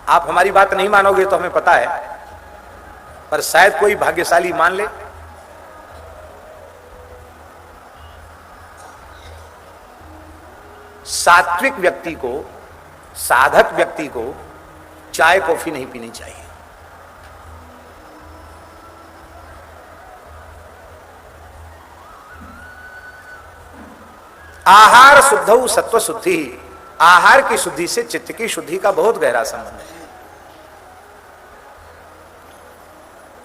आप हमारी बात नहीं मानोगे तो हमें पता है, पर शायद कोई भाग्यशाली मान ले। सात्विक व्यक्ति को, साधक व्यक्ति को चाय कॉफी नहीं पीनी चाहिए। आहार शुद्धौ सत्व शुद्धि, आहार की शुद्धि से चित्त की शुद्धि का बहुत गहरा संबंध है।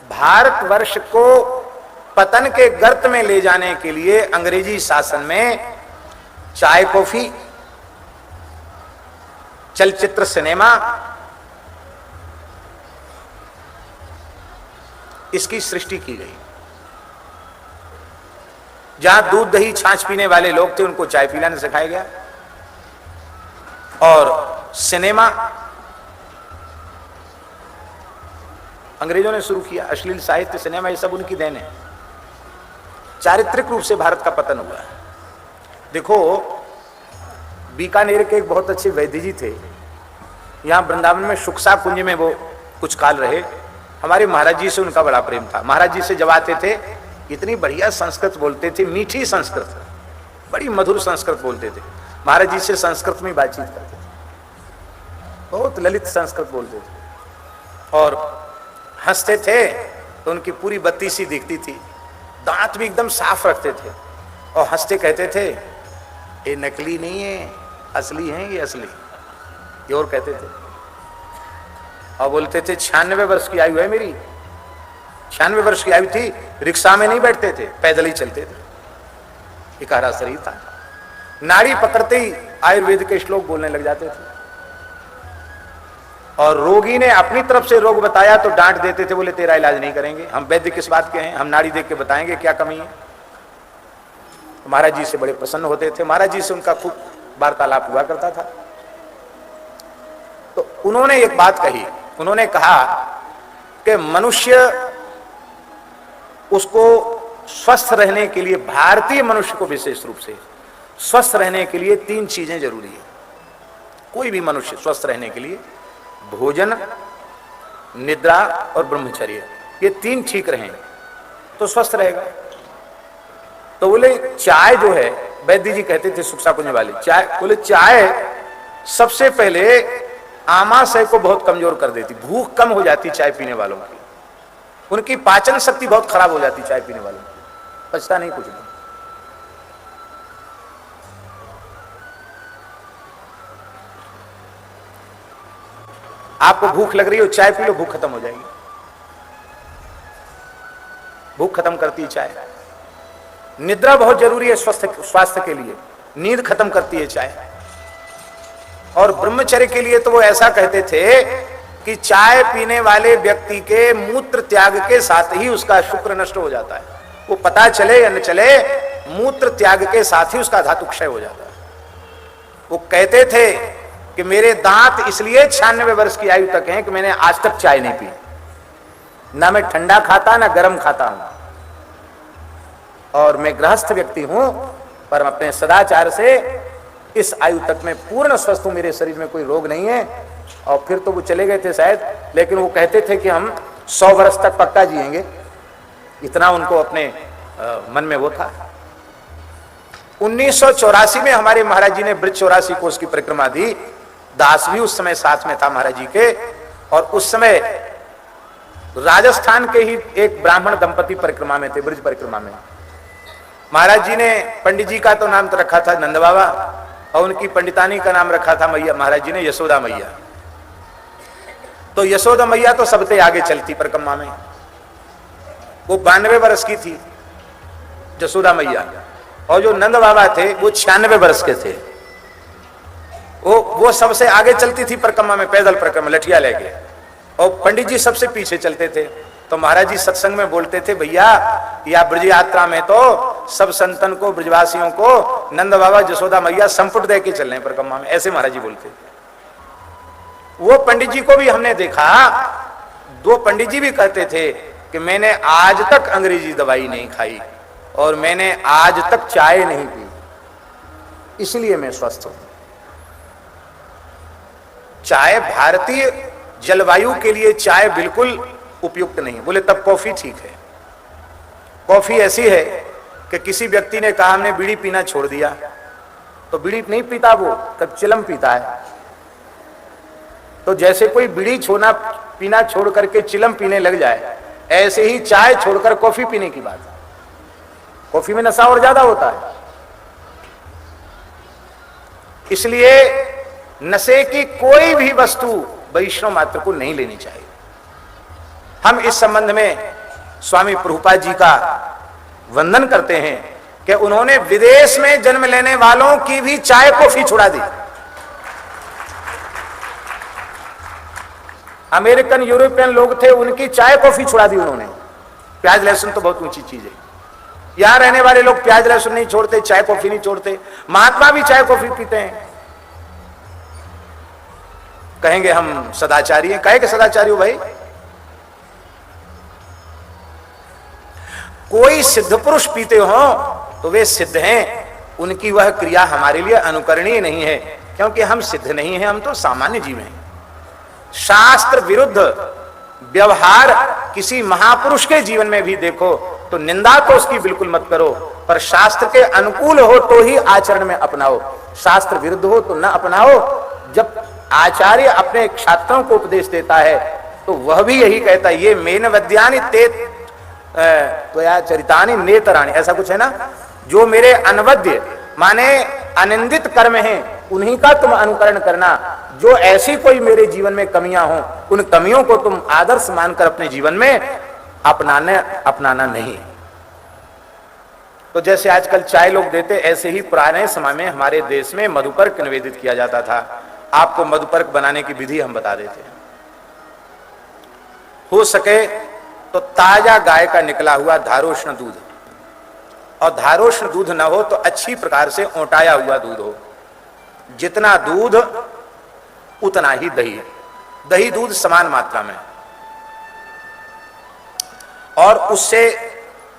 भारतवर्ष को पतन के गर्त में ले जाने के लिए अंग्रेजी शासन में चाय कॉफी, चलचित्र सिनेमा, इसकी सृष्टि की गई। जहां दूध दही छाछ पीने वाले लोग थे उनको चाय पिलाने सिखाया गया, और सिनेमा अंग्रेजों ने शुरू किया। अश्लील साहित्य, सिनेमा, ये सब उनकी देन है। चारित्रिक रूप से भारत का पतन हुआ है। देखो, बीकानेर के एक बहुत अच्छे वैद्य जी थे, यहां वृंदावन में शुक्सा कुंज में वो कुछ काल रहे। हमारे महाराज जी से उनका बड़ा प्रेम था। महाराज जी से जब आते थे इतनी बढ़िया संस्कृत बोलते थे, मीठी संस्कृत, बड़ी मधुर संस्कृत बोलते थे। महाराज जी से संस्कृत में बातचीत करते थे, बहुत ललित संस्कृत बोलते थे, और हंसते थे तो उनकी पूरी बत्ती सी दिखती थी। दांत भी एकदम साफ रखते थे, और हंसते कहते थे ये नकली नहीं है, असली है, ये असली, ये और कहते थे। और बोलते थे 96 वर्ष की आयु है मेरी। 96 वर्ष की आयु थी, रिक्शा में नहीं बैठते थे, पैदल ही चलते थे, इकारा शरीर था। नाड़ी पकड़ते ही आयुर्वेद के श्लोक बोलने लग जाते थे, और रोगी ने अपनी तरफ से रोग बताया तो डांट देते थे, बोले तेरा इलाज नहीं करेंगे, हम वैद्य किस बात के हैं, हम नाड़ी देख के बताएंगे क्या कमी है। महाराज जी से बड़े प्रसन्न होते थे। महाराज जी से उनका खूब वार्तालाप हुआ करता था। तो उन्होंने एक बात कही, उन्होंने कहा कि मनुष्य, उसको स्वस्थ रहने के लिए, भारतीय मनुष्य को विशेष रूप से स्वस्थ रहने के लिए 3 चीजें जरूरी है। कोई भी मनुष्य स्वस्थ रहने के लिए भोजन, निद्रा और ब्रह्मचर्य, ये 3 ठीक रहें तो स्वस्थ रहेगा। तो बोले चाय जो है, वैद्य जी कहते थे सुक्सा कुंज वाले, चाय, बोले चाय सबसे पहले आमाशय को बहुत कमजोर कर देती, भूख कम हो जाती चाय पीने वालों की, उनकी पाचन शक्ति बहुत खराब हो जाती चाय पीने वालों की, पचता नहीं कुछ नहीं। आपको भूख लग रही हो, चाय पी लो, भूख खत्म हो जाएगी। भूख खत्म करती है चाय। निद्रा बहुत जरूरी है स्वास्थ्य के लिए, नींद खत्म करती है चाय। और ब्रह्मचर्य के लिए तो वो ऐसा कहते थे कि चाय पीने वाले व्यक्ति के मूत्र त्याग के साथ ही उसका शुक्र नष्ट हो जाता है। वो पता चले या न चले, मूत्र त्याग के साथ ही उसका धातु क्षय हो जाता है। वो कहते थे कि मेरे दांत इसलिए 96 वर्ष की आयु तक हैं कि मैंने आज तक चाय नहीं पी, ना मैं ठंडा खाता ना गर्म खाता हूं, और मैं गृहस्थ व्यक्ति हूं, पर अपने सदाचार से इस आयु तक मैं पूर्ण स्वस्थ हूं, मेरे शरीर में कोई रोग नहीं है। और फिर तो वो चले गए थे शायद, लेकिन वो कहते थे कि हम 100 वर्ष तक पक्का जिएंगे, इतना उनको अपने मन में वो था। 1984 में हमारे महाराज जी ने ब्रज 84 कोस की परिक्रमा दी। दास भी उस समय साथ में था महाराज जी के, और उस समय राजस्थान के ही एक ब्राह्मण दंपति परिक्रमा में थे, ब्रज परिक्रमा में। महाराज जी ने पंडित जी का तो नाम तो रखा था नंद बाबा, और उनकी पंडितानी का नाम रखा था मैया, महाराज जी ने यशोदा मैया। तो यशोदा मैया तो सबसे आगे चलती परिक्रमा में, वो 92 वर्ष की थी यशोदा मैया, और जो नंद बाबा थे वो 96 वर्ष के थे। वो सबसे आगे चलती थी परिक्रमा में, पैदल परिक्रमा लठिया लेके, और पंडित जी सबसे पीछे चलते थे। तो महाराज जी सत्संग में बोलते थे, भैया या ब्रज यात्रा में तो सब संतन को, ब्रजवासियों को नंद बाबा यशोदा मैया संपुट दे के चल रहे हैं परिक्रमा में, ऐसे महाराज जी बोलते। वो पंडित जी को भी हमने देखा, 2 पंडित जी भी कहते थे कि मैंने आज तक अंग्रेजी दवाई नहीं खाई, और मैंने आज तक चाय नहीं पी, इसलिए मैं स्वस्थ हूं। चाय भारतीय जलवायु के लिए चाय बिल्कुल उपयुक्त नहीं। बोले तब कॉफी ठीक है। कॉफी ऐसी है कि किसी व्यक्ति ने कहा हमने बीड़ी पीना छोड़ दिया, तो बीड़ी नहीं पीता वो, तब चिलम पीता है। तो जैसे कोई बीड़ी छोड़ना पीना छोड़ करके चिलम पीने लग जाए, ऐसे ही चाय छोड़कर कॉफी पीने की बात है। कॉफी में नशा और ज्यादा होता है। इसलिए नशे की कोई भी वस्तु वैष्णव मात्र को नहीं लेनी चाहिए। हम इस संबंध में स्वामी प्रभुपाद जी का वंदन करते हैं कि उन्होंने विदेश में जन्म लेने वालों की भी चाय कॉफी छुड़ा दी। अमेरिकन यूरोपियन लोग थे, उनकी चाय कॉफी छुड़ा दी उन्होंने। प्याज लहसुन तो बहुत ऊंची चीज है। यहां रहने वाले लोग प्याज लहसुन नहीं छोड़ते, चाय कॉफी नहीं छोड़ते। महात्मा भी चाय कॉफी पीते हैं। कहेंगे हम सदाचारी हैं। कहे कि सदाचारी हो भाई? कोई सिद्ध पुरुष पीते हो तो वे सिद्ध हैं, उनकी वह क्रिया हमारे लिए अनुकरणीय नहीं है, क्योंकि हम सिद्ध नहीं हैं, हम तो सामान्य जीव हैं। शास्त्र विरुद्ध व्यवहार किसी महापुरुष के जीवन में भी देखो तो निंदा तो उसकी बिल्कुल मत करो, पर शास्त्र के अनुकूल हो तो ही आचरण में अपनाओ, शास्त्र विरुद्ध हो तो न अपनाओ। जब आचार्य अपने छात्रों को उपदेश देता है तो वह भी यही कहता है, ये मेन वद्यानि ते त्वया चरितानि नेतराणि, ऐसा कुछ है ना। जो मेरे अनवद्य माने अनिंदित कर्म हैं उन्हीं का तुम अनुकरण करना। जो ऐसी कोई मेरे जीवन में कमियां हो, उन कमियों को तुम आदर्श मानकर अपने जीवन में अपनाना नहीं। तो जैसे आजकल चाय लोग देते, ऐसे ही पुराने समय में हमारे देश में मधुपर्क निवेदित किया जाता था। आपको मधुपर्क बनाने की विधि हम बता देते हैं। हो सके तो ताजा गाय का निकला हुआ धारोष्ण दूध, और धारोष्ण दूध न हो तो अच्छी प्रकार से ओटाया हुआ दूध हो। जितना दूध उतना ही दही, दही दूध समान मात्रा में, और उससे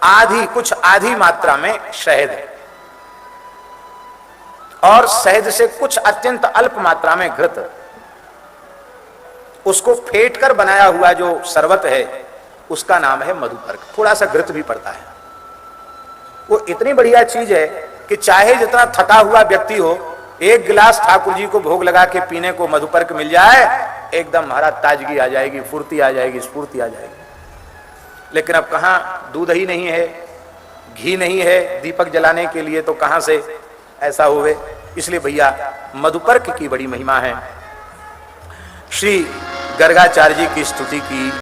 कुछ आधी मात्रा में शहद, और शहद से कुछ अत्यंत अल्प मात्रा में घृत। उसको फेंटकर बनाया हुआ जो शरबत है उसका नाम है मधुपर्क। थोड़ा सा घृत भी पड़ता है। वो इतनी बढ़िया चीज है कि चाहे जितना थका हुआ व्यक्ति हो, एक गिलास ठाकुर जी को भोग लगा के पीने को मधुपर्क मिल जाए, एकदम महाराज ताजगी आ जाएगी, फुर्ती आ जाएगी, स्फूर्ति आ जाएगी। लेकिन अब कहां दूध ही नहीं है, घी नहीं है दीपक जलाने के लिए, तो कहां से ऐसा होवे। इसलिए भैया मधुपर्क की बड़ी महिमा है। श्री गर्गाचार्य जी की स्तुति की।